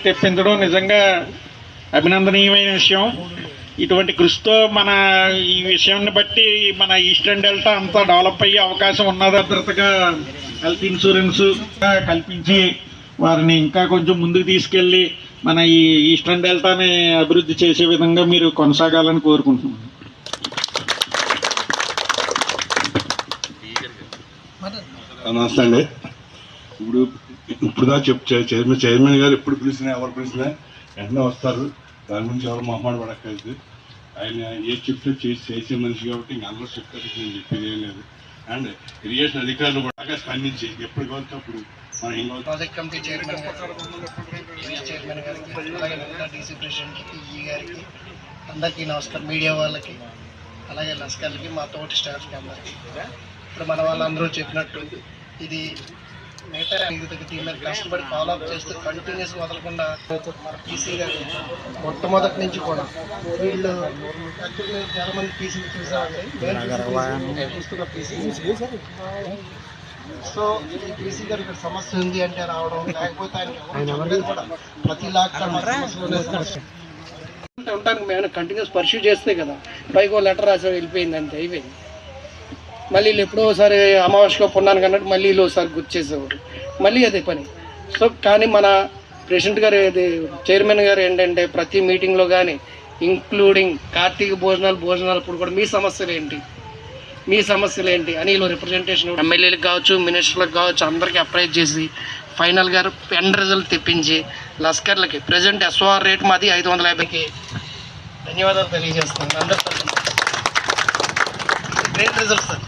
తెప్పించడం నిజంగా అభినందనీయమైన విషయం. ఇటువంటి కృషితో మన ఈ విషయాన్ని బట్టి మన ఈస్టర్న్ డెల్టా అంతా డెవలప్ అయ్యే అవకాశం ఉన్నది. భద్రతగా హెల్త్ ఇన్సూరెన్స్ కల్పించి వారిని ఇంకా కొంచెం ముందుకు తీసుకెళ్ళి మన ఈ ఈస్టర్న్ డెల్టాని అభివృద్ధి చేసే విధంగా మీరు కొనసాగాలని కోరుకుంటున్నాను. నమస్తే అండి. ఇప్పుడుదా చైర్మన్ గారు ఎప్పుడు పిలిచినా ఎవరు పిలిచినా వెంటనే వస్తారు. దాని గురించి ఎవరు మొహమాట పడక్కర్లేదు. ఆయన ఏ చెప్తే చేసే మనిషి కాబట్టి ఇంక అందరూ చెప్తారు, నేను చెప్పేది ఏం లేదు. అండ్ ఇరిగేషన్ అధికారులు కూడా స్పందించి ఎప్పుడు కావచ్చు అప్పుడు మనం ఏం ప్రాజెక్ట్ కమిటీ చైర్మన్ గారికి, అలాగే డీసీ ప్రెసిడెంట్కి, ఈ గారికి అందరికీ నమస్కారం. మీడియా వాళ్ళకి, అలాగే లస్కర్లకి, మా తోటి స్టాఫ్కి అందరికీ. ఇప్పుడు మన వాళ్ళందరూ చెప్పినట్టు ఇది మిగతా టీం మీద కష్టపడి ఫాలోఅప్ చేస్తూ కంటిన్యూస్గా వదలకుండా మన పీసీ గారు మొట్టమొదటి నుంచి కూడా వీళ్ళు యాక్చువల్లీ చాలా మంది పీసీలు చూసామండి. చూస్తున్న పీసీ సో ఈ పీసీ గారు ఇక్కడ సమస్య ఉంది అంటే రావడం, లేకపోతే ఆయన కూడా ప్రతి ఉండడానికి మేము కంటిన్యూస్ పర్స్యూ చేస్తే కదా పైకి లెటర్ రాసి వెళ్ళిపోయింది అంతే, అయిపోయింది. మళ్ళీ వీళ్ళు ఎప్పుడో ఒకసారి అమావాస్యగా పొన్నాను అన్నట్టు మళ్ళీ వీళ్ళు ఒకసారి గుర్తు చేసేవారు, మళ్ళీ అదే పని. సో కానీ మన ప్రెసిడెంట్ గారు చైర్మన్ గారు ఏంటంటే ప్రతి మీటింగ్లో కానీ ఇంక్లూడింగ్ కార్తీక భోజనాలప్పుడు కూడా మీ సమస్యలు ఏంటి అని వీళ్ళు రిప్రజెంటేషన్ ఎమ్మెల్యేలకు కావచ్చు, మినిస్టర్లకు కావచ్చు, అందరికీ అప్రైజ్ చేసి ఫైనల్ గారు ఎండ్ రిజల్ట్ తెప్పించి లస్కర్లకి ప్రజెంట్ ఎస్ఓఆర్ రేట్ మాది 550కి ధన్యవాదాలు తెలియజేస్తాను అందరి తరఫున. Great result sir.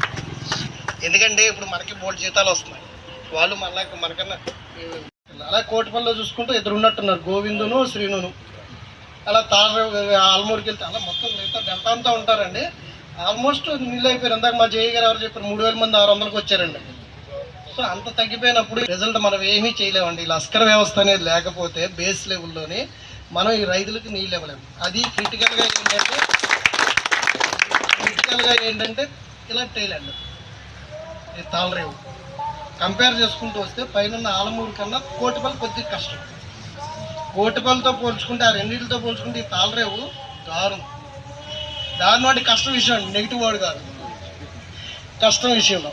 ఎందుకంటే ఇప్పుడు మనకి 3 జీతాలు వస్తున్నాయి, వాళ్ళు మనకన్నా అలా కోటిపల్లిలో చూసుకుంటే ఇద్దరు ఉన్నట్టున్నారు, గోవిందును శ్రీనును. అలా ఆల్మూరుకి వెళ్తే అలా మొత్తం మిగతా డెల్టా అంతా ఉంటారండి. ఆల్మోస్ట్ నీళ్ళు అయిపోయారు. ఇందాక మా జేఈ గారు ఎవరు చెప్పారు 3000 మంది 600కి వచ్చారండి. సో అంత తగ్గిపోయినప్పుడు రిజల్ట్ మనం ఏమీ చేయలేమండి. లస్కర్ వ్యవస్థ అనేది లేకపోతే బేస్ లెవెల్లోనే మనం ఈ రైతులకు నీళ్ళు ఇవ్వలేము. అది క్రిటికల్గా ఏంటంటే ఇలా టైలాండ్ ఈ తాళరేవు కంపేర్ చేసుకుంటూ వస్తే పైన ఆలమూరు కన్నా కోటిపల్లి కొద్దిగా కష్టం. కోటిపల్లితో పోల్చుకుంటే, ఆ రెండింటితో పోల్చుకుంటే ఈ తాళరేవు దారుణం అంటే కష్టం విషయం అండి, నెగిటివ్ వర్డ్ కాదు, కష్టం విషయంలో.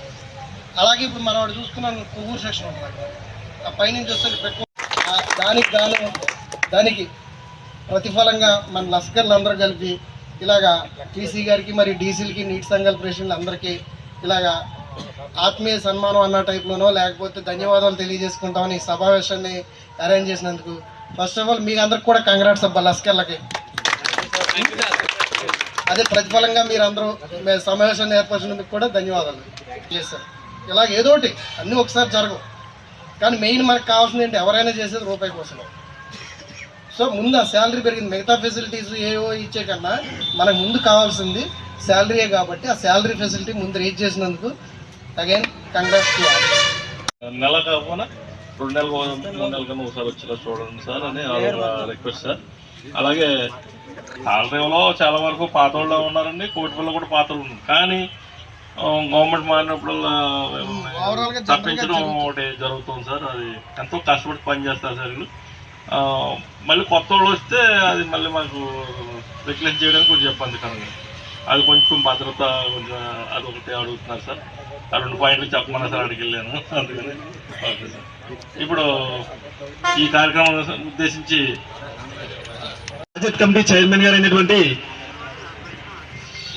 అలాగే ఇప్పుడు మనం వాడు చూసుకున్నాం కొవ్వూరు సెక్షన్ ఉంటుంది, ఆ పైనుంచి వస్తే దానికి ప్రతిఫలంగా మన లస్కర్లు అందరూ కలిపి ఇలాగా టీసీ గారికి మరి డీసీలకి నీటి సంఘాల ప్రెసిడెంట్లు అందరికీ ఇలాగా ఆత్మీయ సన్మానం అన్న టైప్లోనో లేకపోతే ధన్యవాదాలు తెలియజేసుకుంటామని ఈ సమావేశాన్ని అరేంజ్ చేసినందుకు ఫస్ట్ ఆఫ్ ఆల్ మీకు అందరికి కూడా కంగ్రాట్స్ అబ్బా లస్కర్లకి. అదే ప్రతిఫలంగా మీరు అందరూ సమావేశాన్ని ఏర్పరిచినందుకు కూడా ధన్యవాదాలు చేశారు. ఇలాగ ఏదోటి అన్నీ ఒకసారి జరగవు, కానీ మెయిన్ మనకు కావాల్సింది ఏంటి, ఎవరైనా చేసేది రూపాయి కోసం. సో ముందు ఆ శాలరీ పెరిగింది, మిగతా ఫెసిలిటీస్ ఏవో ఇచ్చే కన్నా మనకు ముందు కావాల్సింది శాలరీయే. కాబట్టి ఆ శాలరీ ఫెసిలిటీ ముందు రీచ్ చేసినందుకు అగైన్ కంగ్రాట్స్ టు ఆల్. నెల కాకపోయినా 2 నెలలు 3 నెలల కన్నా ఒకసారి వచ్చేలా చూడండి సార్ అని రిక్వెస్ట్ సార్. అలాగే తాళరేవులో చాలా వరకు పాత వాళ్ళు ఉన్నారండి, కోటిపల్లిలో కూడా పాత వాళ్ళు ఉన్నారు. కానీ గవర్నమెంట్ మారినప్పుడు తప్పించడం ఒకటి జరుగుతుంది సార్. అది ఎంతో కష్టపడి పనిచేస్తారు సార్ వీళ్ళు. మళ్ళీ కొత్త వాళ్ళు వస్తే అది మళ్ళీ మాకు రిక్లెక్ట్ చేయడానికి కొంచెం ఇబ్బందికరంగా, అది కొంచెం భద్రత కొంచెం అదొకటి అడుగుతున్నారు సార్. ఆ 2 పాయింట్లు చెప్పమన్నా సార్ అడిగి వెళ్ళాను, అందుకని ఓకే సార్. ఇప్పుడు ఈ కార్యక్రమం ఉద్దేశించి ప్రాజెక్ట్ కమిటీ చైర్మన్ గారు అయినటువంటి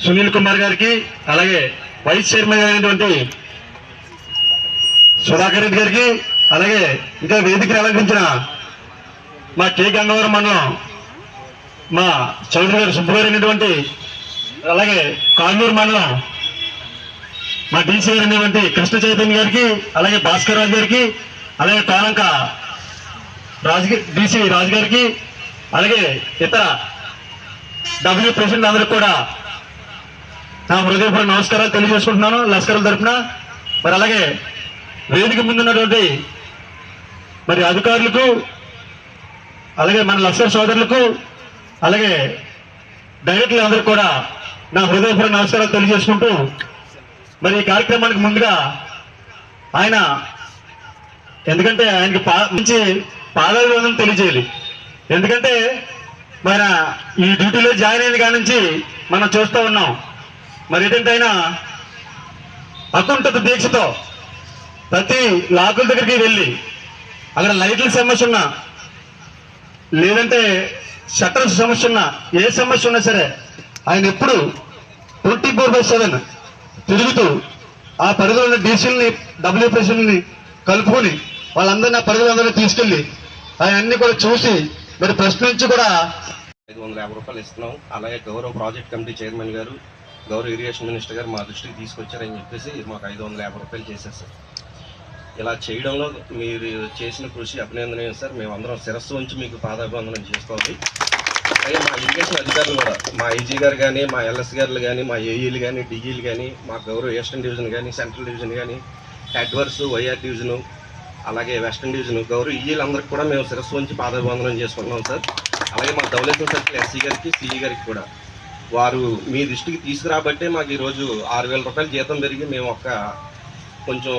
సునీల్ కుమార్ గారికి, అలాగే వైస్ చైర్మన్ గారు అయినటువంటి సుధాకర్ రెడ్డి గారికి, అలాగే ఇంకా వేదికను అలంకరించిన మా కే గంగవరం మండలం మా చౌదరి గారు సుబ్బగారు అయినటువంటి, అలాగే కాంగూరు మండలం మా డీసీ గారు అయినటువంటి కృష్ణ చైతన్య గారికి, అలాగే భాస్కర్ రాజు గారికి, అలాగే తాలంక డీసీ రాజు గారికి, అలాగే ఇతర డబ్ల్యూ ప్రెసిడెంట్ అందరికి కూడా నా హృదయపూర్వక నమస్కారాలు తెలియజేసుకుంటున్నాను లస్కర్ల తరఫున. మరి అలాగే వేదిక ముందున్నటువంటి మరి అధికారులకు, అలాగే మన లస్కర్ సోదరులకు, అలాగే డైరెక్టర్లు అందరికీ కూడా నా హృదయపూర్వక నమస్కారాలు తెలియజేసుకుంటూ, మరి ఈ కార్యక్రమానికి ముందుగా ఆయన ఎందుకంటే ఆయనకి మంచి పాదాభివందనం తెలియజేయాలి. ఎందుకంటే మన ఈ డ్యూటీలో జాయిన్ అయిన కాడి నుంచి మనం చూస్తూ ఉన్నాం. మరి ఏంటంటే ఆయన అకుంఠిత దీక్షతో ప్రతి లాకుల దగ్గరికి వెళ్ళి అక్కడ లైట్ల సమస్య ఉన్నా లేదంటే షట్టర్స్ సమస్య ఉన్నా ఏ సమస్య ఉన్నా సరే ఆయన ఎప్పుడు 24/7 తిరుగుతూ ఆ పరిధిలో ఉన్న డీసీలని డబ్ల్యూపీసీలని కలుపుకొని వాళ్ళందరినీ ఆ పరిధిలో తీసుకెళ్లి అవన్నీ కూడా చూసి మరి ప్రశ్నించి కూడా 550 రూపాయలు ఇస్తున్నాం. అలాగే గౌరవ ప్రాజెక్ట్ కమిటీ చైర్మన్ గారు, గౌరవ ఇరిగేషన్ మినిస్టర్ గారు మా దృష్టికి తీసుకొచ్చారని చెప్పేసి మాకు 550 రూపాయలు చేశారు సార్. ఇలా చేయడంలో మీరు చేసిన కృషి అభినందనీయం సార్. మేమందరం శిరస్సు ఉంచి మీకు పాదాభివందనం చేసుకోవాలి. అలాగే మా ఇరిగేషన్ అధికారులు కూడా, మా ఐజీ గారు కానీ, మా ఎల్ఎస్ గారులు కానీ, మా ఏఈలు కానీ, డిఈలు కానీ, మా గౌరవ ఈస్టర్న్ డివిజన్ కానీ, సెంట్రల్ డివిజన్ కానీ, హెడ్వర్స్ వైఆర్ డివిజను, అలాగే వెస్టర్న్ డివిజన్ గౌరవ ఈఈలందరికీ కూడా మేము శిరస్సు ఉంచి పాదాభివందనం చేసుకుంటున్నాం సార్. అలాగే మా దౌలతం సర్కిల్ ఎస్సీ గారికి, సిఈ గారికి కూడా వారు మీ దృష్టికి తీసుకురాబట్టే మాకు ఈరోజు 6,000 రూపాయలు జీతం పెరిగి మేము కొంచెం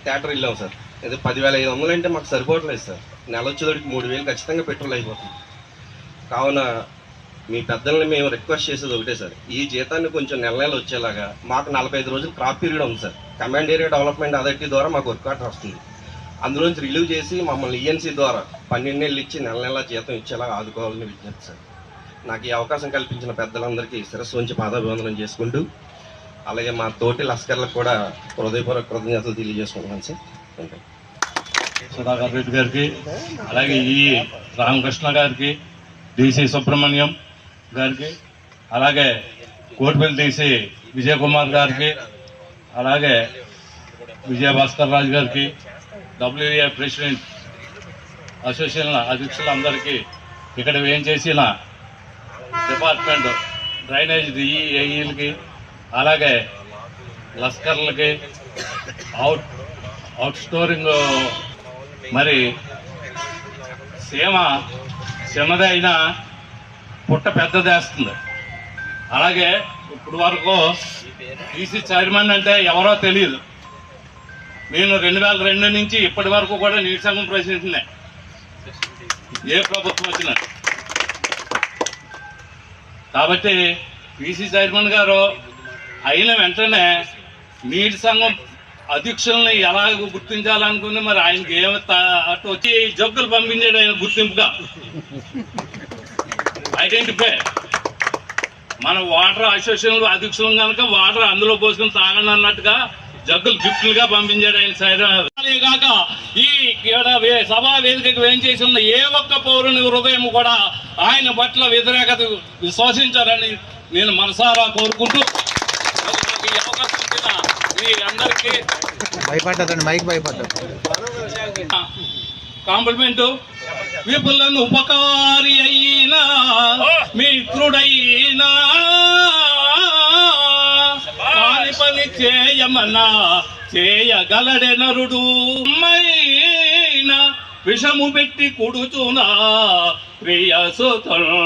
థియేటర్ వెళ్ళాం సార్. అదే 10,500 అంటే మాకు సరిపోవట్లేదు సార్. నెల వచ్చేదడికి 3,000 ఖచ్చితంగా పెట్రోల్ అయిపోతుంది. కావున మీ పెద్దల్ని మేము రిక్వెస్ట్ చేసేది ఒకటే సార్, ఈ జీతాన్ని కొంచెం నెల వచ్చేలాగా మాకు 45 రోజులు క్రాప్ పీరియడ్ ఉంది sir. Command area development authority ద్వారా మాకు వర్క్ ఆర్డర్ వస్తుంది. అందులోంచి రిలీవ్ చేసి మమ్మల్ని ఈఎన్సీ ద్వారా 12 నెలలు ఇచ్చి నెల జీతం ఇచ్చేలాగా ఆదుకోవాలని విజ్ఞప్తి సార్. నాకు ఈ అవకాశం కల్పించిన పెద్దలందరికీ శిరస్సు ఉంచి పాదాభివందనం చేసుకుంటూ, అలాగే మా తోటి లస్కర్లకు కూడా హృదయపూర్వక కృతజ్ఞతలు తెలియజేసుకుంటున్నాను సార్. సుధాకర్ రెడ్డి గారికి, అలాగే ఈ రామకృష్ణ గారికి, డిసి సుబ్రహ్మణ్యం గారికి, అలాగే కోటిపల్లి డిసి విజయ్ కుమార్ గారికి, అలాగే విజయభాస్కర్ రాజు గారికి, డబ్ల్యూఏ ప్రెసిడెంట్ అసోసియేషన్ అధ్యక్షులందరికీ, ఇక్కడ ఏం చేసిన డిపార్ట్మెంట్ డ్రైనేజ్ ఏఈలకి, అలాగే లస్కర్లకి, అవుట్ స్టోరింగ్ మరి సీమ చిన్నది అయినా పుట్ట పెద్దదేస్తుంది. అలాగే ఇప్పుడు వరకు ఈసీ చైర్మన్ అంటే ఎవరో తెలియదు. నేను 2002 నుంచి ఇప్పటి వరకు కూడా నీటి సంఘం ప్రెసిడెంట్నే, ఏ ప్రభుత్వం వచ్చినా. కాబట్టి ఈసీ చైర్మన్ గారు అయిన వెంటనే నీటి సంఘం అధ్యక్షుల్ని ఎలా గుర్తించాలనుకుని మరి ఆయనకి అటు వచ్చి జగ్గులు పంపించాడు ఆయన గుర్తింపుగా ఐడెంటిఫై. మన వాటర్ అసోసియేషన్ అధ్యక్షులు కనుక వాటర్ అందులో పోసుకుని తాగండి అన్నట్టుగా జగ్గులు గిఫ్ట్లుగా పంపించాడు ఆయన. కాక ఈ సభా వేదికకు ఏం చేసి ఉన్న ఏ ఒక్క పౌరుని హృదయం కూడా ఆయన పట్ల వ్యతిరేకత విశ్వసించాలని నేను మనసారా కోరుకుంటూ ఈ అవకాశం ఇచ్చిన మీ అందరికీ భయపడ్డదండి, మైక్ భయపడ్డా కాంప్లిమెంటు. విపులను ఉపకారి అయినా మిత్రుడైనా కాని పని చేయమన్నా చేయగలడే నరుడు. మైనా విషము పెట్టి కుడుచునా ప్రియ సుతులు.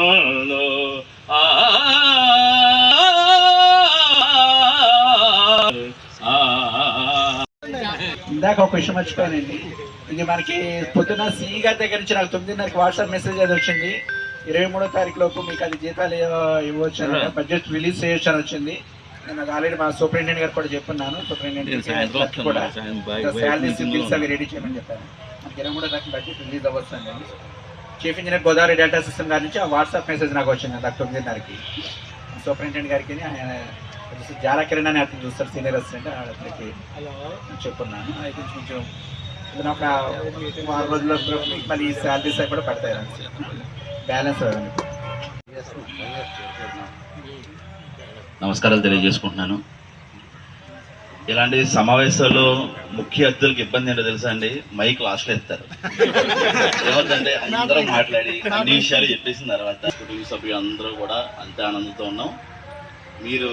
ఇందాక ఒక విషయం మర్చిపోయానండి. ఇది మనకి పొద్దున సిఈ గారి దగ్గర నుంచి నాకు 9:30 వాట్సాప్ మెసేజ్ అది వచ్చింది. 23వ తారీఖు లోపు మీకు అది జీతాలు ఇవ్వచ్చు, బడ్జెట్ రిలీజ్ చేయొచ్చు అని వచ్చింది. నేను ఆల్రెడీ మా సూపరింటెండెంట్ గారు కూడా చెప్పున్నాను. సూపరింటెండెంట్ కూడా శాలరీస్ బిల్స్ అవి రెడీ చేయమని చెప్పాను. మనకి 23వ తారీఖు బడ్జెట్ రిలీజ్ అవ్వచ్చు అండి. Chief engineer Godavari data system గారి నుంచి ఆ వాట్సాప్ మెసేజ్ నాకు వచ్చింది నాకు 9:30కి. సూపరింటెండెంట్ గారికి ఆయన జారా కిరణ్ అని అతను చూస్తారు, సీనియర్ అసిస్టెంట్, అతనికి చెప్పున్నాను. అయితే కొంచెం ఒక 6 రోజుల్లో మళ్ళీ శాలరీస్ అవి కూడా పడతాయి, బ్యాలెన్స్. నమస్కారాలు తెలియజేసుకుంటున్నాను. ఇలాంటి సమావేశాల్లో ముఖ్య అతిథులకు ఇబ్బంది ఏంటో తెలుసా అండి, మైక్ లాస్ట్లో ఎత్తారు. ఏమంటే అందరం మాట్లాడి అన్ని విషయాలు చెప్పేసిన తర్వాత కుటుంబ సభ్యులు అందరూ కూడా అంతే ఆనందంతో ఉన్నాం. మీరు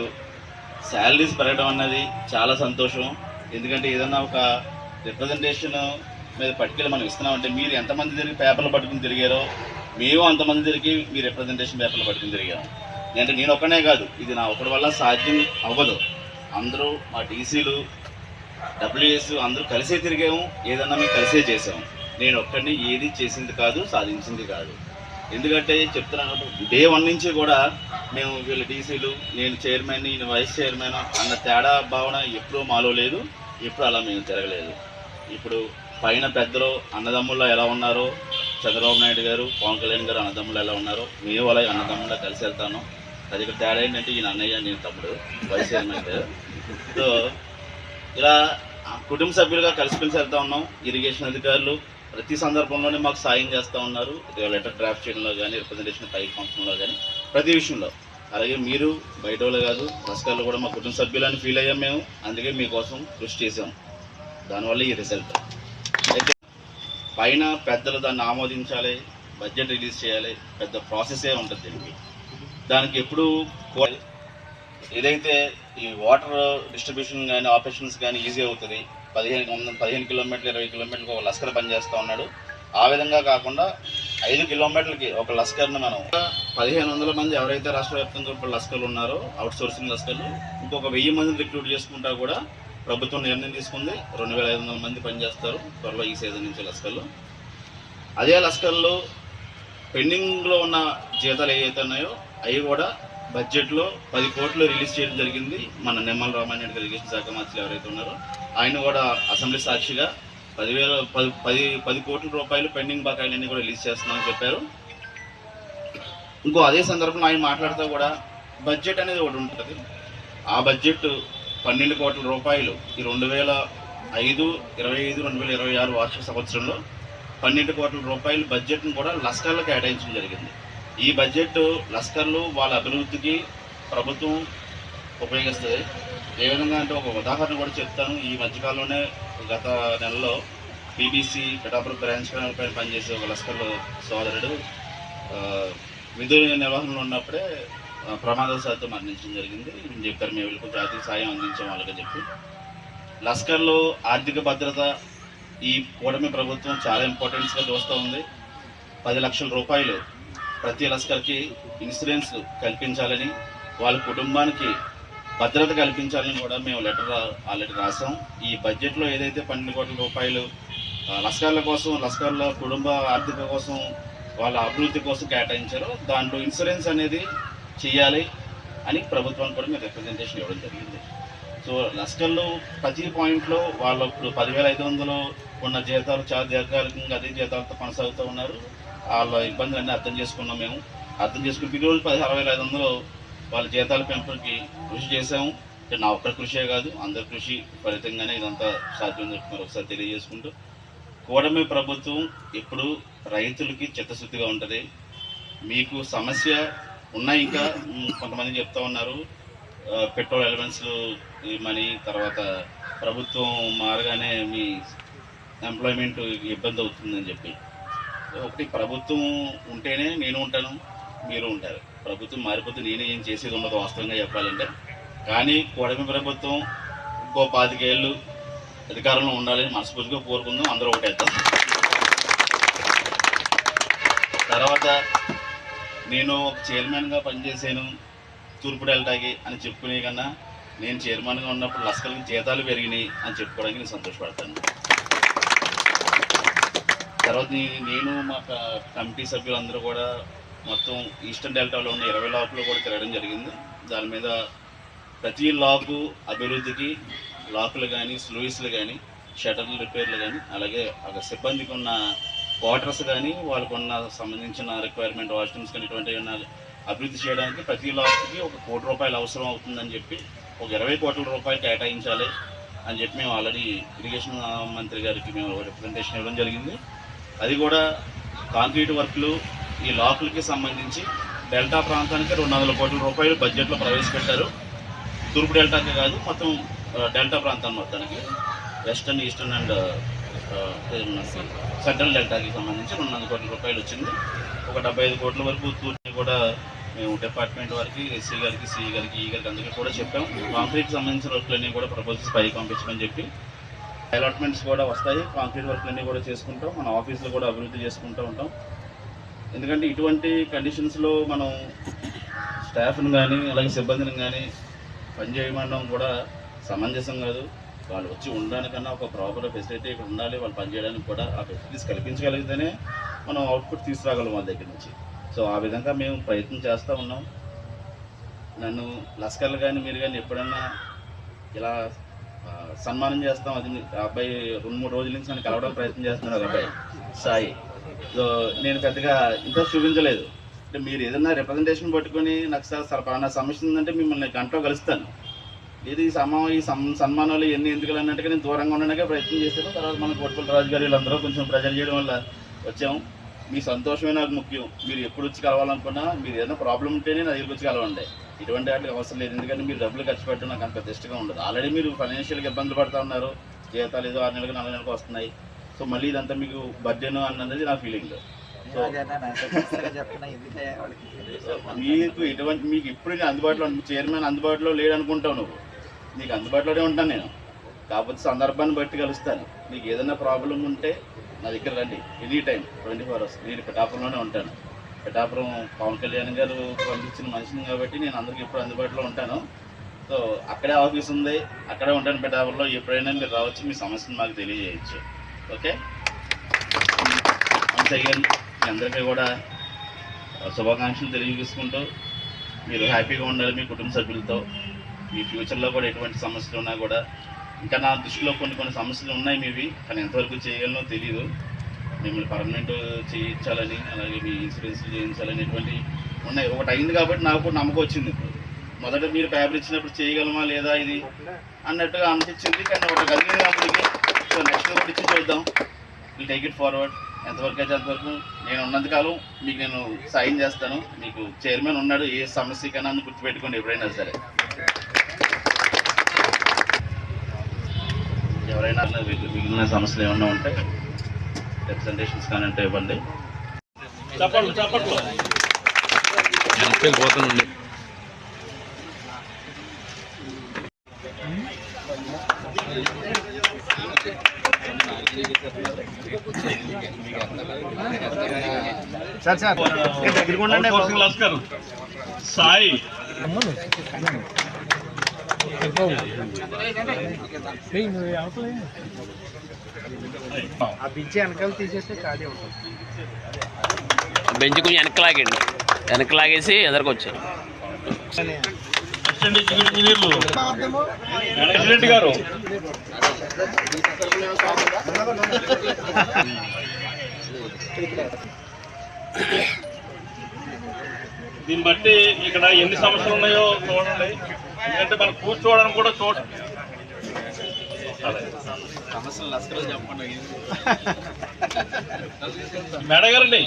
శాలరీస్ పెరగడం అన్నది చాలా సంతోషం. ఎందుకంటే ఏదన్నా ఒక రిప్రజెంటేషన్ మీద పట్టుకెళ్ళి మనం ఇస్తున్నామంటే మీరు ఎంతమంది తిరిగి పేపర్లు పట్టుకుని తిరిగారో మేము అంతమంది తిరిగి మీ రిప్రజెంటేషన్ పేపర్లు పట్టుకుని తిరిగాము. అంటే నేను ఒక్కనే కాదు, ఇది నా ఒకటి వల్ల సాధ్యం అవ్వదు. అందరూ మా డీసీలు WS అందరూ కలిసే తిరిగాము, ఏదన్నా మేము కలిసే చేసాము. నేను ఒక్కడిని ఏది చేసింది కాదు, సాధించింది కాదు. ఎందుకంటే చెప్తున్నాను, డే 1 నుంచి కూడా మేము వీళ్ళ డీసీలు, నేను చైర్మన్, నేను వైస్ చైర్మన్ అన్న తేడా భావన ఎప్పుడూ మాలో లేదు, ఎప్పుడు అలా మేము తిరగలేదు. ఇప్పుడు పైన పెద్దలు అన్నదమ్ముల్లో ఎలా ఉన్నారో, చంద్రబాబు నాయుడు గారు, పవన్ కళ్యాణ్ గారు అన్నదమ్ములు ఎలా ఉన్నారో, మేము అలాగే అన్నదమ్ముల్లో కలిసి వెళ్తాను. అది ఇక్కడ తేడా ఏంటంటే ఈయన అన్నయ్య, నేను తమ్ముడు, వైస్ చైర్మన్. సో ఇలా కుటుంబ సభ్యులుగా కలిసి వెళ్తా ఉన్నాం. ఇరిగేషన్ అధికారులు ప్రతి సందర్భంలోనే మాకు సాయం చేస్తూ ఉన్నారు. లెటర్ డ్రాఫ్ట్ చేయడంలో కానీ, రిప్రజెంటేషన్ పైకి పంపడంలో కానీ, ప్రతి విషయంలో. అలాగే మీరు బయట వాళ్ళు కాదు, రసకాల్లో కూడా మా కుటుంబ సభ్యులని ఫీల్ అయ్యాం మేము. అందుకే మీకోసం కృషి చేసాం. దానివల్ల ఈ రిజల్ట్. అయితే పైన పెద్దలు దాన్ని ఆమోదించాలి, బడ్జెట్ రిలీజ్ చేయాలి, పెద్ద ప్రాసెసే ఉంటుంది దీనికి. దానికి ఎప్పుడు ఏదైతే ఈ వాటర్ డిస్ట్రిబ్యూషన్ కానీ, ఆపరేషన్స్ కానీ ఈజీ అవుతుంది. 15 కిలోమీటర్లు 20 కిలోమీటర్లకు ఒక లస్కర్ పనిచేస్తూ ఉన్నాడు. ఆ విధంగా కాకుండా 5 కిలోమీటర్లకి ఒక లస్కర్ని మనం 1500 మంది ఎవరైతే రాష్ట్ర వ్యాప్తంగా ఇప్పుడు లస్కర్లు ఉన్నారో, అవుట్ సోర్సింగ్ లస్కర్లు, ఇంకొక 1000 మందిని రిక్రూట్ చేసుకుంటా కూడా ప్రభుత్వం నిర్ణయం తీసుకుంది. 2500 మంది పనిచేస్తారు త్వరలో ఈ సీజన్ నుంచి లస్కర్లు. అదే లస్కర్లు పెండింగ్లో ఉన్న జీతాలు ఏవైతే ఉన్నాయో అవి కూడా బడ్జెట్లో 10 కోట్లు రిలీజ్ చేయడం జరిగింది. మన నిమ్మల రామారెడ్డి ఇరిగేషన్ శాఖ మంత్రులు ఎవరైతే ఉన్నారో ఆయన కూడా అసెంబ్లీ సాక్షిగా 10 కోట్ల రూపాయలు పెండింగ్ బకాయిలన్నీ కూడా రిలీజ్ చేస్తున్నామని చెప్పారు. ఇంకో అదే సందర్భంలో ఆయన మాట్లాడుతూ కూడా బడ్జెట్ అనేది ఒకటి ఉంటుంది. ఆ బడ్జెట్ 12 కోట్ల రూపాయలు ఈ 2025, 2026 వార్షిక సంవత్సరంలో 12 కోట్ల రూపాయల బడ్జెట్ను కూడా లస్కర్లకు కేటాయించడం జరిగింది. ఈ బడ్జెట్ లస్కర్లు వాళ్ళ అభివృద్ధికి ప్రభుత్వం ఉపయోగిస్తుంది. ఏ విధంగా అంటే ఒక ఉదాహరణ కూడా చెప్తాను. ఈ మధ్యకాలంలోనే గత నెలలో BBC పిఠాపురం బ్రాంచ్ పైన పనిచేసే ఒక లస్కర్ సోదరుడు విధుల నిర్వహణలో ఉన్నప్పుడే ప్రమాదవశాత్తు మరణించడం జరిగింది. చెప్పారు మేము వీళ్ళకు జాతీయ సాయం అందించాం వాళ్ళకి చెప్పి. లస్కర్లో ఆర్థిక భద్రత ఈ కూటమి ప్రభుత్వం చాలా ఇంపార్టెన్స్గా చూస్తూ ఉంది. 10 లక్షల రూపాయలు ప్రతి లస్కర్కి ఇన్సూరెన్స్ కల్పించాలని, వాళ్ళ కుటుంబానికి భద్రత కల్పించాలని కూడా మేము లెటర్ ఆల్రెడీ రాసాం. ఈ బడ్జెట్లో ఏదైతే 12 కోట్ల రూపాయలు లస్కర్ల కోసం, లస్కర్ల కుటుంబ ఆర్థిక కోసం, వాళ్ళ అభివృద్ధి కోసం కేటాయించారో దాంట్లో ఇన్సూరెన్స్ అనేది చేయాలి అని ప్రభుత్వానికి కూడా మేము రిప్రజెంటేషన్ ఇవ్వడం జరిగింది. సో లస్కర్లు ప్రతి పాయింట్లో వాళ్ళు ఇప్పుడు 10,500 ఉన్న జీతాలు చాలా దీర్ఘకాలికంగా అదే జీతాలతో కొనసాగుతూ ఉన్నారు. వాళ్ళ ఇబ్బందులన్నీ అర్థం చేసుకున్నాం మేము. అర్థం చేసుకుని ఈ రోజు 16,500 వాళ్ళ జీతాల పెంపుకి కృషి చేశాము. నా ఒక్క కృషే కాదు, అందరి కృషి ఫలితంగానే ఇదంతా సాధ్యం చెప్తున్నారు. ఒకసారి తెలియజేసుకుంటూ, కూటమి ప్రభుత్వం ఎప్పుడు రైతులకి చిత్తశుద్ధిగా ఉంటుంది. మీకు సమస్య ఉన్నాయి, ఇంకా కొంతమంది చెప్తా ఉన్నారు పెట్రోల్ ఎలిమెంట్స్లు మనీ, తర్వాత ప్రభుత్వం మారగానే మీ ఎంప్లాయ్మెంట్ ఇబ్బంది అవుతుందని చెప్పి. ఒకటి, ప్రభుత్వం ఉంటేనే నేను ఉంటాను, మీరు ఉంటారు. ప్రభుత్వం మారిపోతే నేనే ఏం చేసేది ఉండదు వాస్తవంగా చెప్పాలంటే. కానీ కూటమి ప్రభుత్వం ఇంకో 25 ఏళ్ళు అధికారంలో ఉండాలని మనస్ఫూర్తిగా కోరుకుందాం. అందరూ ఒకటేద్దాం. తర్వాత నేను ఒక చైర్మన్గా పనిచేశాను తూర్పు డెల్టాకి అని చెప్పుకునే కన్నా, నేను చైర్మన్గా ఉన్నప్పుడు లస్కర్కి జీతాలు పెరిగినాయి అని చెప్పుకోవడానికి నేను సంతోషపడతాను. తర్వాత నేను మా కమిటీ సభ్యులందరూ కూడా మొత్తం ఈస్టర్న్ డెల్టాలో ఉన్న 20 లాకులు కూడా తిరగడం జరిగింది. దాని మీద ప్రతి లాకు అభివృద్ధికి లాకులు కానీ, స్లూయిస్లు కానీ, షటర్లు రిపేర్లు కానీ, అలాగే అక్కడ సిబ్బందికి ఉన్న క్వార్టర్స్ కానీ, వాళ్ళకు ఉన్న సంబంధించిన రిక్వైర్మెంట్ వాష్రూమ్స్ కానీ ఇటువంటివి ఉన్న అభివృద్ధి చేయడానికి ప్రతి లాక్కి 1 కోటి రూపాయలు అవసరం అవుతుందని చెప్పి ఒక 20 కోట్ల రూపాయలు కేటాయించాలి అని చెప్పి మేము ఆల్రెడీ ఇరిగేషన్ మంత్రి గారికి మేము రిప్రజెంటేషన్ ఇవ్వడం జరిగింది. అది కూడా కాంక్రీట్ వర్క్లు ఈ లాకులకి సంబంధించి డెల్టా ప్రాంతానికి 200 కోట్ల రూపాయలు బడ్జెట్లో ప్రవేశపెట్టారు. తూర్పు డెల్టాకి కాదు, మొత్తం డెల్టా ప్రాంతం మొత్తానికి, వెస్టర్న్, ఈస్టర్న్ అండ్ సెంట్రల్ డెల్టాకి సంబంధించి 200 కోట్ల రూపాయలు వచ్చింది. ఒక 75 కోట్ల వరకు తూర్పుని కూడా మేము డిపార్ట్మెంట్ వారికి, ఎస్సీ గారికి, సిఈ గారికి, ఈ గారికి అందరికీ కూడా చెప్పాము. కాంక్రీట్కి సంబంధించిన వర్క్లన్నీ కూడా ప్రపోజల్స్ పైకి పంపించమని చెప్పి, అలాట్మెంట్స్ కూడా వస్తాయి. కాంక్రీట్ వర్క్లన్నీ కూడా చేసుకుంటాం. మన ఆఫీసులో కూడా అభివృద్ధి చేసుకుంటూ ఉంటాం. ఎందుకంటే ఇటువంటి కండిషన్స్లో మనం స్టాఫ్ని కానీ, అలాగే సిబ్బందిని కానీ పనిచేయమనడం కూడా సమంజసం కాదు. వాళ్ళు వచ్చి ఉండడానికన్నా ఒక ప్రాపర్ ఫెసిలిటీ ఇక్కడ ఉండాలి, వాళ్ళు పనిచేయడానికి కూడా ఆ ఫెసిలిటీస్ కల్పించగలిగితేనే మనం అవుట్పుట్ తీసుకురాగలం వాళ్ళ దగ్గర నుంచి. సో ఆ విధంగా మేము ప్రయత్నం చేస్తూ ఉన్నాం. నన్ను లస్కర్లు కానీ మీరు కానీ ఎప్పుడన్నా ఇలా సన్మానం చేస్తాం, అది ఆ అబ్బాయి 2-3 రోజుల నుంచి నన్ను కలవడం ప్రయత్నం చేస్తున్నాడు ఒక అబ్బాయి సాయి. సో నేను పెద్దగా ఇంట్రెస్ట్ చూపించలేదు. అంటే మీరు ఏదైనా రిప్రజెంటేషన్ పట్టుకొని నాకు సార్ పలానా సమస్య ఉందంటే మిమ్మల్ని గంటలో కలుస్తాను, ఇది ఈ సన్మానాలు ఎన్ని ఎందుకు అన్నట్టుగా నేను దూరంగా ఉండడానికే ప్రయత్నం చేశాను. తర్వాత మన కోటిపల్లి రాజు గారు వీళ్ళందరూ కొంచెం ప్రెజర్ చేయడం వల్ల వచ్చాము. మీ సంతోషమే నాకు ముఖ్యం. మీరు ఎప్పుడు వచ్చి కలవాలనుకున్నా, మీరు ఏదైనా ప్రాబ్లం ఉంటేనే నా దగ్గరికి వచ్చి కలవండి. ఇటువంటి వాటికి అవసరం లేదు, ఎందుకంటే మీరు డబ్బులు ఖర్చు పెట్టడం నాకు అంత ఇష్టంగా ఉండదు. ఆల్రెడీ మీరు ఫైనాన్షియల్గా ఇబ్బందులు పడుతూ ఉన్నారు, జీతాలు ఏదో 6 నెలలకు 4 నెలలకు వస్తున్నాయి. సో మళ్ళీ ఇదంతా మీకు బర్త్డేను అన్నది నా ఫీలింగ్. సో మీకు ఇప్పుడు అందుబాటులో చైర్మన్ అందుబాటులో లేడు అనుకుంటావు నువ్వు, నీకు అందుబాటులోనే ఉంటాను నేను. కాకపోతే సందర్భాన్ని బట్టి కలుస్తాను. మీకు ఏదైనా ప్రాబ్లం ఉంటే నా దగ్గర రండి, ఎనీ టైం 24 hours. నేను పిఠాపురంలోనే ఉంటాను. పిఠాపురం పవన్ కళ్యాణ్ గారు పంపించిన మనిషిని కాబట్టి నేను అందరికీ ఎప్పుడు అందుబాటులో ఉంటాను. సో అక్కడే ఆఫీస్ ఉంది, అక్కడే ఉంటాను పిఠాపురంలో. ఎప్పుడైనా మీరు రావచ్చు, మీ సమస్యను మాకు తెలియజేయచ్చు. ఓకే, వన్స్ అగైన్ మీ అందరికీ కూడా శుభాకాంక్షలు తెలియజేసుకుంటూ మీరు హ్యాపీగా ఉండాలి మీ కుటుంబ సభ్యులతో. మీ ఫ్యూచర్లో కూడా ఎటువంటి సమస్యలు ఉన్నా కూడా, ఇంకా నా దృష్టిలో కొన్ని సమస్యలు ఉన్నాయి మీవి, కానీ ఎంతవరకు చేయగలనో తెలియదు. మిమ్మల్ని పర్మనెంట్ చేయించాలని, అలాగే మీ ఇన్సూరెన్స్లు చేయించాలని ఇటువంటి ఉన్నాయి. ఒకటి అయింది కాబట్టి నాకు కూడా నమ్మకం వచ్చింది. ఇప్పుడు మొదట మీరు పేపర్ ఇచ్చినప్పుడు చేయగలమా లేదా ఇది అన్నట్టుగా అనిపించింది, కానీ ఒకటి కలిగింది అప్పటికి. సో నెక్స్ట్ కూడా ఇచ్చి చూద్దాం, విల్ టేక్ ఇట్ ఫార్వర్డ్. ఎంతవరకు అయితే అంతవరకు నేను ఉన్నంతకాలం మీకు నేను సాయం చేస్తాను. మీకు చైర్మన్ ఉన్నాడు, ఏ సమస్యకైనా నన్ను గుర్తుపెట్టుకోండి ఎప్పుడైనా సరే. ఎవరైనా మిగిలిన సమస్యలు ఏమన్నా ఉంటే రిప్రజెంటేషన్స్ కానీ అంటే ఇవ్వండి. చప్పట్లు పోతానండి. లస్కర్ సాయి బెంచ్ కొంచెం వెనక్కి లాగండి, వెనక్కి లాగేసి ఎదరికి వచ్చారు. ఇంజనీర్లు ప్రెసిడెంట్ గారు, దీన్ని బట్టి ఇక్కడ ఎన్ని సమస్యలు ఉన్నాయో చూడండి. ఎందుకంటే మనం కూర్చోవడానికి కూడా చూడండి. మేడం గారండి,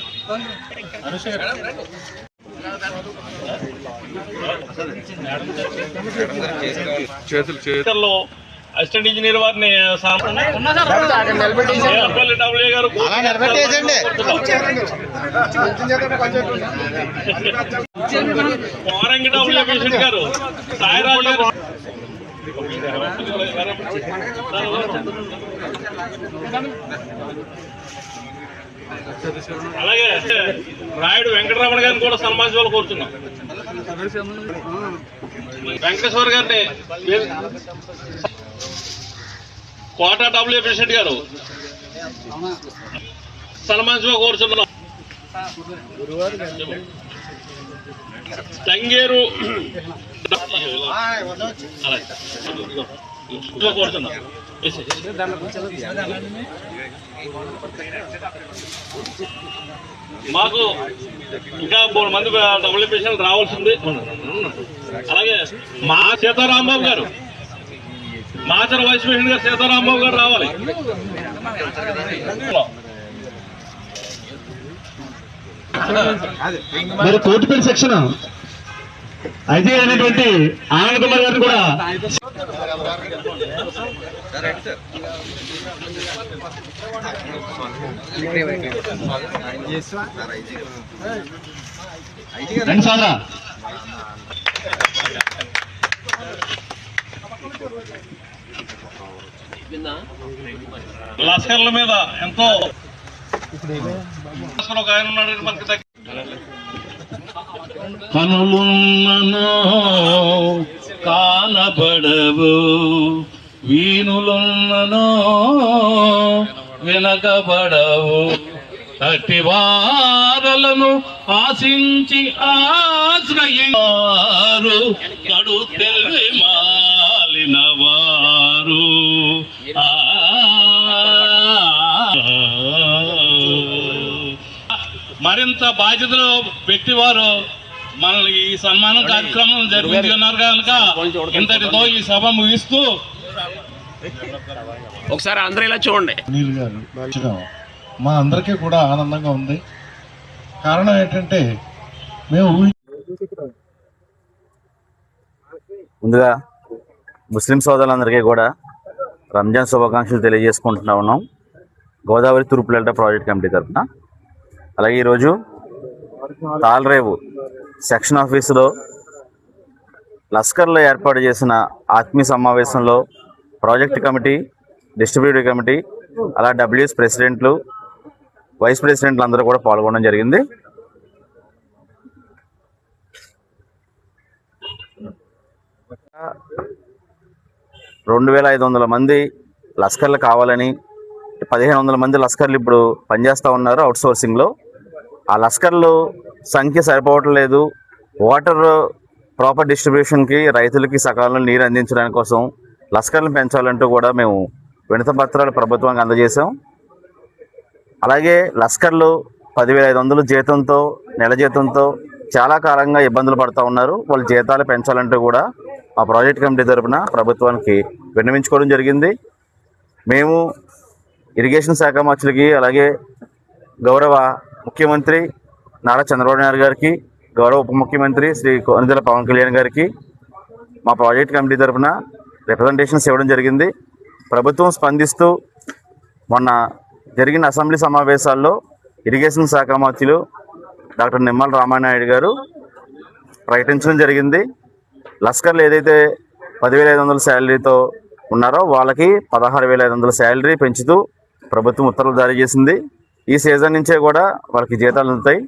చేతులు అసిస్టెంట్ ఇంజనీర్ వారిని డబ్ల్యూ గారు కోరంగి డబ్ల్యూ పేషెంట్ గారు సాయిరాజు గారు అలాగే రాయుడు వెంకటరమణ గారిని కూడా సన్మానించాలని కోరుతున్నాం. వెంకటేశ్వర గారిని కోట డబ్ల్యూ ప్రెసిడెంట్ గారు సన్మానించాలని కోరుతున్నాం. తంగేరు కోరుతున్నాం. మాకు ఇంకా 3 మంది డబ్ల్యూ పేషెంట్లు రావాల్సింది. అలాగే మా సీతారాంబాబు గారు, మాచర వైస్ ప్రెసిడెంట్ గారు సీతారాంబాబు గారు రావాలి. మరి కోటిపల్లి సెక్షన్ అయితే అయినటువంటి ఆనంద్ కుమార్ గారిని కూడా రండి సోదరా. లస్కర్ల మీద ఎంతో ఒక ఆయన ఉన్నాడు మనకి దగ్గర. కనులున్నను కానబడవు వీణులున్ననో వెనకబడవు, అట్టివారలను ఆశించి ఆశ్రయించారు, కడు తెలివి మాలిన వారు. మరింత బాధ్యతలు పెట్టేవారు మనల్ని ఈ సన్మానం కార్యక్రమం జరిపించి ఉన్నారు కనుక ఇంతటితో ఈ సభ ముగిస్తూ ఒకసారి అందరూ ఇలా చూడండి. అనిల్ గారు మా అందరికీ కూడా ఆనందంగా ఉంది. కారణం ఏంటంటే మేము ముందుగా ముస్లిం సోదరులందరికీ కూడా రంజాన్ శుభాకాంక్షలు తెలియజేసుకుంటున్నా ఉన్నాం గోదావరి తూర్పు డెల్టా ప్రాజెక్ట్ కమిటీ తరఫున. అలాగే ఈరోజు తాల్రేవు సెక్షన్ ఆఫీసులో లస్కర్లో ఏర్పాటు చేసిన ఆత్మీయ సమావేశంలో ప్రాజెక్ట్ కమిటీ, డిస్ట్రిబ్యూటివ్ కమిటీ, అలా డబ్ల్యూఎస్ ప్రెసిడెంట్లు, వైస్ ప్రెసిడెంట్లు అందరూ కూడా పాల్గొనడం జరిగింది. రెండు 2,500 మంది లస్కర్లు కావాలని 1,500 మంది లస్కర్లు ఇప్పుడు పనిచేస్తూ ఉన్నారు అవుట్ సోర్సింగ్లో. ఆ లస్కర్లు సంఖ్య సరిపోవట్లేదు. వాటర్ ప్రాపర్ డిస్ట్రిబ్యూషన్కి, రైతులకి సకాలంలో నీరు అందించడానికి కోసం లస్కర్లను పెంచాలంటూ కూడా మేము వినతి పత్రాలు ప్రభుత్వానికి అందజేశాం. అలాగే లస్కర్లు 10,500 జీతంతో, నెల జీతంతో చాలా కాలంగా ఇబ్బందులు పడుతూ ఉన్నారు. వాళ్ళ జీతాలు పెంచాలంటూ కూడా మా ప్రాజెక్ట్ కమిటీ తరఫున ప్రభుత్వానికి విన్నవించుకోవడం జరిగింది. మేము ఇరిగేషన్ శాఖ మంత్రులకి, అలాగే గౌరవ ముఖ్యమంత్రి నారా చంద్రబాబు నాయుడు గారికి, గౌరవ ఉప ముఖ్యమంత్రి శ్రీ కొనిదెల పవన్ కళ్యాణ్ గారికి మా ప్రాజెక్ట్ కమిటీ తరఫున రిప్రజెంటేషన్స్ ఇవ్వడం జరిగింది. ప్రభుత్వం స్పందిస్తూ మొన్న జరిగిన అసెంబ్లీ సమావేశాల్లో ఇరిగేషన్ శాఖ మంత్రులు డాక్టర్ నిమ్మల రామానాయుడు గారు ప్రకటించడం జరిగింది. లస్కర్లు ఏదైతే 10,500 శాలరీతో ఉన్నారో వాళ్ళకి 16,500 శాలరీ పెంచుతూ ప్రభుత్వం ఉత్తర్వులు జారీ చేసింది. ఈ సీజన్ నుంచే కూడా వాళ్ళకి జీతాలు అందుతాయి.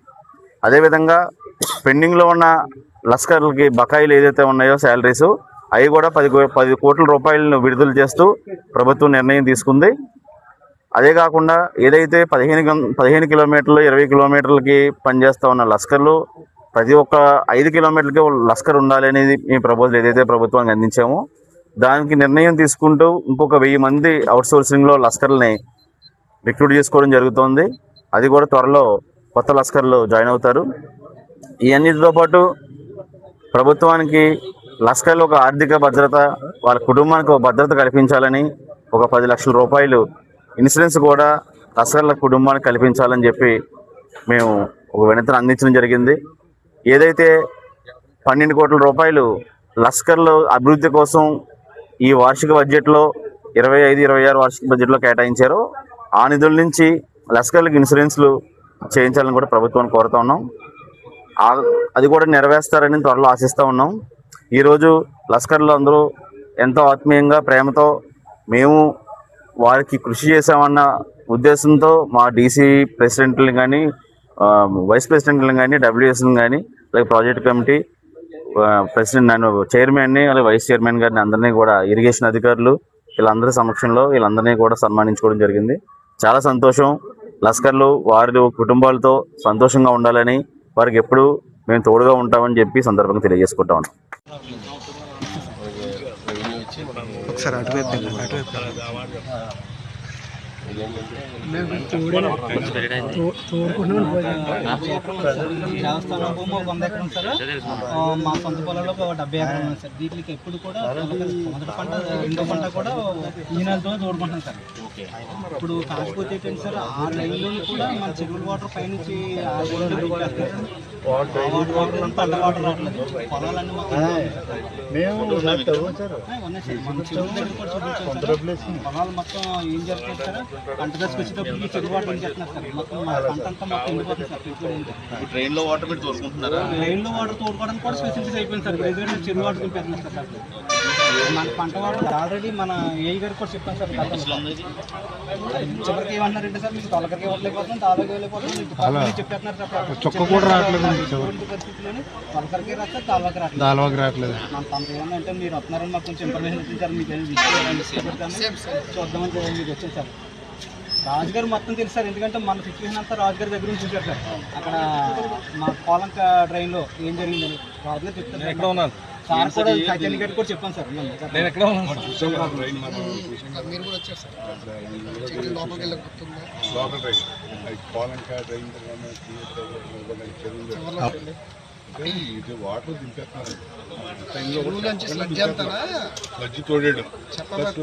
అదేవిధంగా పెండింగ్లో ఉన్న లస్కర్లకి బకాయిలు ఏదైతే ఉన్నాయో శాలరీస్, అవి కూడా 10 కోట్ల రూపాయలను విడుదల చేస్తూ ప్రభుత్వం నిర్ణయం తీసుకుంది. అదే కాకుండా ఏదైతే 15 కిలోమీటర్లు, 20 కిలోమీటర్లకి పనిచేస్తూ ఉన్న లస్కర్లు ప్రతి ఒక్క 5 కిలోమీటర్లకి లస్కర్ ఉండాలి అనేది మీ ప్రపోజల్ ఏదైతే ప్రభుత్వానికి అందించామో దానికి నిర్ణయం తీసుకుంటూ ఇంకొక 1000 మంది అవుట్ సోర్సింగ్లో లస్కర్లని రిక్రూట్ చేసుకోవడం జరుగుతోంది. అది కూడా త్వరలో కొత్త లస్కర్లు జాయిన్ అవుతారు. ఇవన్నిటితో పాటు ప్రభుత్వానికి లస్కర్లు ఒక ఆర్థిక భద్రత, వాళ్ళ కుటుంబానికి ఒక భద్రత కల్పించాలని ఒక 10 లక్షల రూపాయలు ఇన్సూరెన్స్ కూడా లస్కర్ల కుటుంబానికి కల్పించాలని చెప్పి మేము ఒక వినతిని అందించడం జరిగింది. ఏదైతే 12 కోట్ల రూపాయలు లస్కర్ల అభివృద్ధి కోసం ఈ వార్షిక బడ్జెట్లో 25-26 వార్షిక బడ్జెట్లో కేటాయించారో ఆ నిధుల నుంచి లస్కర్లకు ఇన్సూరెన్స్లు చేయించాలని కూడా ప్రభుత్వాన్ని కోరుతా ఉన్నాం. అది కూడా నెరవేరుస్తారని త్వరలో ఆశిస్తూ ఉన్నాం. ఈరోజు లస్కర్లు అందరూ ఎంతో ఆత్మీయంగా, ప్రేమతో మేము వారికి కృషి చేసామన్న ఉద్దేశంతో మా డీసీ ప్రెసిడెంట్లను కానీ, వైస్ ప్రెసిడెంట్లను కానీ, డబ్ల్యూఎస్ని కానీ, అలాగే ప్రాజెక్ట్ కమిటీ ప్రెసిడెంట్, నన్ను చైర్మన్ని, అలాగే వైస్ చైర్మన్ గారిని అందరినీ కూడా, ఇరిగేషన్ అధికారులు వీళ్ళందరి సమక్షంలో వీళ్ళందరినీ కూడా సన్మానించుకోవడం జరిగింది. చాలా సంతోషం. లస్కర్లు వారి కుటుంబాలతో సంతోషంగా ఉండాలని, వారికి ఎప్పుడు మేము తోడుగా ఉంటామని చెప్పి సందర్భంగా తెలియజేసుకుంటా ఉన్నాం. దేవస్థానం భూమి 100 ఎకరం సార్. మా సొంత పొలంలో 70 ఎకరం ఉంది సార్. వీటికి ఎప్పుడు కూడా మొదటి పంట, రెండో పంట కూడా ఈ నెలతో తోడుకుంటాం సార్. ఇప్పుడు కాకపోతే ఏంటంటే సార్, 6 లైన్లు కూడా మన చెరువుల వాటర్ పైనుంచి పంట వాటర్ రావట్లేదు. పొలాలన్నీ ఉన్నాయి సార్. మన చెరువుల దగ్గర కూడా చూపించాం. పొలాలు మొత్తం ఏం జరుగుతుంది సార్, పంట దశకు వచ్చేటప్పటికి చెరువు వాటర్ ఇంకేస్తున్నారు సార్. మొత్తం మా పంట అంతా మొత్తం ఎండిపోతుంది సార్. ఇప్పుడు ట్రైన్ లో వాటర్ పెట్టి తోడుకుంటున్నారా? రైల్లో వాటర్ తోడుకోవడానికి కూడా స్పెసిలిటీస్ అయిపోయింది సార్. ఎందుకంటే చెరువు వాటర్ నింపేస్తున్నారు సార్. మన పంట వాటర్ ఆల్రెడీ మన ఏఈ గారికి కూడా చెప్పాను సార్. చివరికి ఏమన్నారంటే సార్ మీకు తొలకరికి ఇవ్వలేకపోతున్నాం, తాళకి వెళ్ళిపోతున్నాం చెప్పేస్తున్నారు సార్. చొక్క కూడా రావట్లేదు పరిస్థితుల్లోనే తొలకరికి రాస్తారు, తాళకి రావట్లేదు. దాల్వాకి రావట్లేదు. మన తమకు ఏమంటే మీరు వస్తున్నారని మాకు కొంచెం ఇన్ఫర్మేషన్ ఇచ్చారు. మీకు చూద్దామని మీరు వచ్చారు సార్. రాజుగారు మొత్తం తెలుసు సార్. ఎందుకంటే మన సిచ్యువేషన్ అంతా రాజుగారి దగ్గర నుంచి చూశారు సార్. అక్కడ మా కోలంక డ్రైన్లో ఏం జరిగిందని రాజుగారు చెప్తారు. ఎక్కడ ఉన్నారు సార్ కూడా సత్యాన్ని గారికి కూడా చెప్పాను సార్. నేను ఎక్కడ ఉన్నాను మీరు కూడా వచ్చారు సార్. లోపలికి వెళ్ళి లోకల్ డ్రైన్ కోలంక డ్రైన్ ఇది వాటర్ దింపేస్తున్నారు. స్లడ్జి తోడాడు చెప్పబట్టి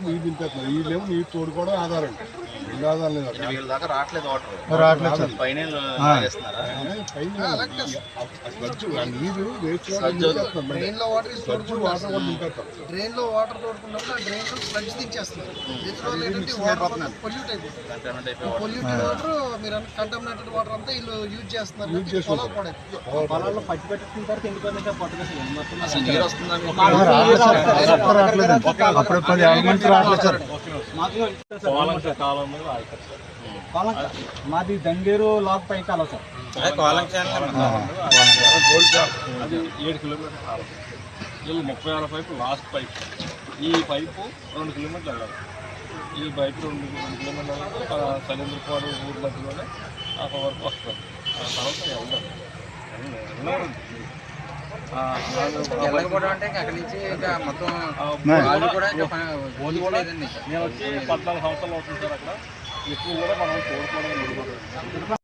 నీరు దింపేస్తున్నారు. వీళ్ళేమో నీరు తోడుకోవడం ఆధారం. రెండు ఆధారం లేదు. రావట్లేదు రావట్లేదు సార్. పైన స్లడ్జు ఆ నీరు వేసుకోవడం డ్రైన్ లో వాటర్ స్లడ్జు వాటర్ కూడా దింపేస్తారు. డ్రైన్ లో వాటర్ తోడుకున్నప్పుడు ఆ డ్రైన్ లో స్లడ్జ్ దించేస్తున్నారు. పొల్యూట్ అయిపోతుంది. పొల్యూటెడ్ వాటర్ మీరు కంటామినేటెడ్ వాటర్ అంతా వీళ్ళు యూజ్ చేస్తున్నారు. పొలాల్లో పచ్చి పెట్టిన తర్వాత ఎండిపోయిందంటే పట్టుకొచ్చి అప్పుడు 10 ఏళ్ళ నుంచి రావట్లేదు సార్. మాది దంగేరు లాక్ పై కాలం సార్. అది 7 కిలోమీటర్ కాలం. వీళ్ళు 36 పైపు లాస్ట్ పైప్. ఈ పైపు 2 కిలోమీటర్లు వెళ్ళాలి. ఈ పైపు 2 కిలోమీటర్లు వెళ్ళాలి. సలీంద్రపాడు ఊరి మధ్యలోనే అక్కడ వరకు వస్తారు. ఆ తర్వాత వెళ్ళాలి. అంటే అక్కడి నుంచి మొత్తం నేను వచ్చి 14 సంవత్సరాలు అవుతుంది సార్. అక్కడ ఎక్కువ కూడా మనం చూడకూడదు.